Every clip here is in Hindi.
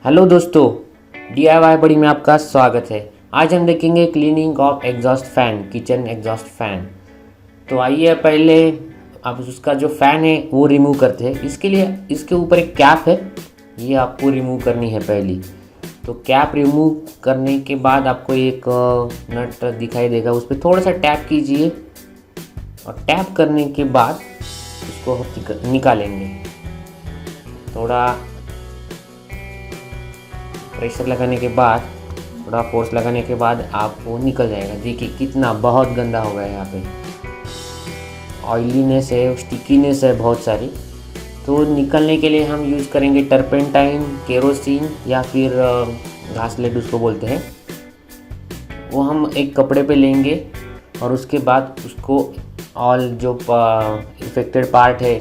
हेलो दोस्तों, DIY बड़ी में आपका स्वागत है। आज हम देखेंगे cleaning of exhaust fan, kitchen exhaust fan. तो आइए पहले आप उसका जो फ़ैन है वो रिमूव करते हैं। इसके लिए इसके ऊपर एक कैप है, ये आपको रिमूव करनी है पहली। तो कैप रिमूव करने के बाद आपको एक नट दिखाई देगा, उस पर थोड़ा सा टैप कीजिए और टैप करने के बाद उसको निकालेंगे। थोड़ा प्रेशर लगाने के बाद, थोड़ा फोर्स लगाने के बाद आप वो निकल जाएगा। देखिए कितना बहुत गंदा हो गया है, यहाँ पे ऑयलीनेस है, स्टिकीनेस है बहुत सारी। तो निकलने के लिए हम यूज़ करेंगे टर्पेंटाइन, केरोसिन या फिर घास लेड उसको बोलते हैं। वो हम एक कपड़े पे लेंगे और उसके बाद उसको ऑल जो इफेक्टेड पार्ट है,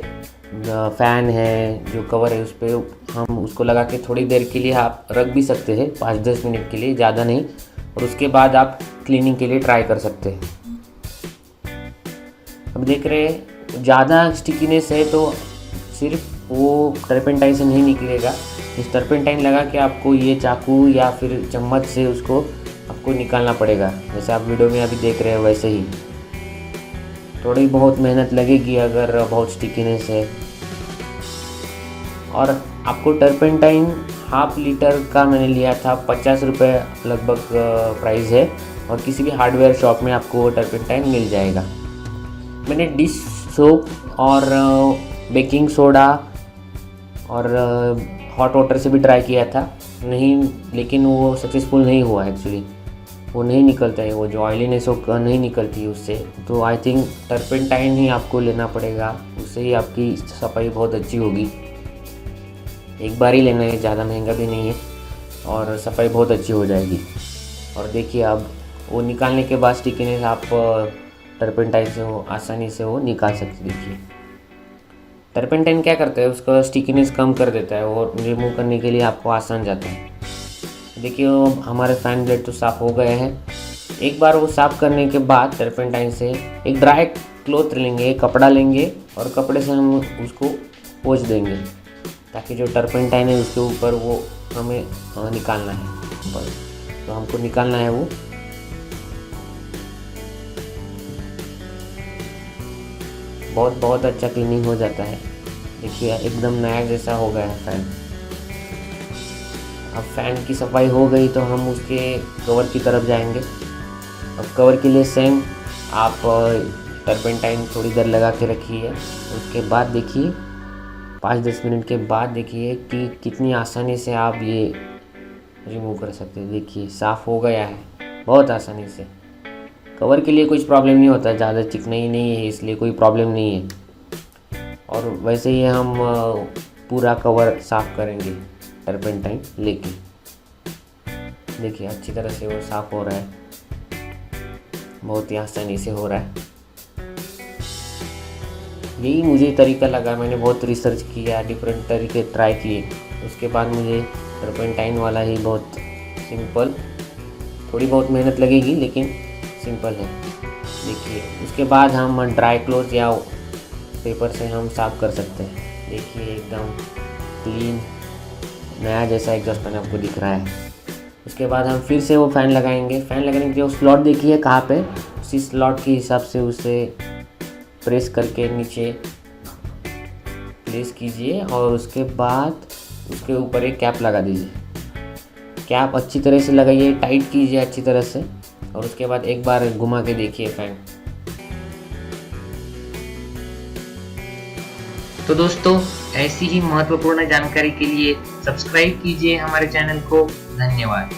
फ़ैन है, जो कवर है, उस पर हम उसको लगा के थोड़ी देर के लिए आप रख भी सकते हैं, 5-10 मिनट के लिए, ज़्यादा नहीं। और उसके बाद आप क्लीनिंग के लिए ट्राई कर सकते हैं। अब देख रहे हैं ज़्यादा स्टिकीनेस है तो सिर्फ वो टर्पेंटाइन से नहीं निकलेगा। इस टर्पेंटाइन लगा के आपको ये चाकू या फिर चम्मच से उसको आपको निकालना पड़ेगा, जैसे आप वीडियो में अभी देख रहे हो वैसे ही। थोड़ी बहुत मेहनत लगेगी अगर बहुत स्टिकीनेस है। और आपको टर्पेंटाइन ½ लीटर का मैंने लिया था, 50 रुपये लगभग प्राइस है। और किसी भी हार्डवेयर शॉप में आपको टर्पेंटाइन मिल जाएगा। मैंने डिश सोप और बेकिंग सोडा और हॉट वाटर से भी ट्राई किया था, नहीं, लेकिन वो सक्सेसफुल नहीं हुआ एक्चुअली। वो नहीं निकलता है, वो जो ऑयलीनेस वो नहीं निकलती है उससे। तो आई थिंक टर्पेंटाइन ही आपको लेना पड़ेगा, उससे ही आपकी सफाई बहुत अच्छी होगी। एक बार ही लेना है, ज़्यादा महंगा भी नहीं है, और सफाई बहुत अच्छी हो जाएगी। और देखिए अब वो निकालने के बाद स्टिकीनेस आप टर्पेंटाइन से वो आसानी से वो निकाल सकते। देखिए टर्पेंटाइन क्या करता है, उसका स्टिकीनेस कम कर देता है और रिमूव करने के लिए आपको आसान जाता है। देखिए हमारे फैन ब्लेड तो साफ़ हो गए हैं। एक बार वो साफ़ करने के बाद टर्पेंटाइन से एक ड्राई क्लॉथ लेंगे, एक कपड़ा लेंगे और कपड़े से हम उसको पोंछ देंगे, ताकि जो टर्पेंटाइन है उसके ऊपर वो हमें निकालना है। तो हमको निकालना है वो। बहुत अच्छा क्लीनिंग हो जाता है। देखिए एकदम नया जैसा हो गया है फ़ैन। अब फ़ैन की सफाई हो गई तो हम उसके कवर की तरफ जाएंगे। अब कवर के लिए सेम आप टर्पेंटाइन थोड़ी देर लगा के रखिए। उसके बाद देखिए 5-10 मिनट के बाद देखिए कि कितनी आसानी से आप ये रिमूव कर सकते हैं। देखिए साफ़ हो गया है बहुत आसानी से। कवर के लिए कुछ प्रॉब्लम नहीं होता, ज़्यादा चिकनाई नहीं है इसलिए कोई प्रॉब्लम नहीं है। और वैसे ही हम पूरा कवर साफ़ करेंगे टर्पेंटाइन लेके। देखिए अच्छी तरह से वो साफ़ हो रहा है, बहुत ही आसानी से हो रहा है। यही मुझे तरीका लगा, मैंने बहुत रिसर्च किया, डिफरेंट तरीके ट्राई किए, उसके बाद मुझे टर्पेंटाइन वाला ही बहुत सिंपल, थोड़ी बहुत मेहनत लगेगी लेकिन सिंपल है। देखिए उसके बाद हम ड्राई क्लॉथ या पेपर से हम साफ़ कर सकते हैं। देखिए एकदम क्लीन नया जैसा एग्जॉस्ट फैन आपको दिख रहा है। उसके बाद हम फिर से वो फ़ैन लगाएंगे। फ़ैन लगाने के लिए स्लॉट देखिए कहाँ पे, उसी स्लॉट के हिसाब से उसे प्रेस करके नीचे प्लेस कीजिए और उसके बाद उसके ऊपर एक कैप लगा दीजिए। कैप अच्छी तरह से लगाइए, टाइट कीजिए अच्छी तरह से, और उसके बाद एक बार घुमा के देखिए फ़ैन। तो दोस्तों ऐसी ही महत्वपूर्ण जानकारी के लिए सब्सक्राइब कीजिए हमारे चैनल को। धन्यवाद।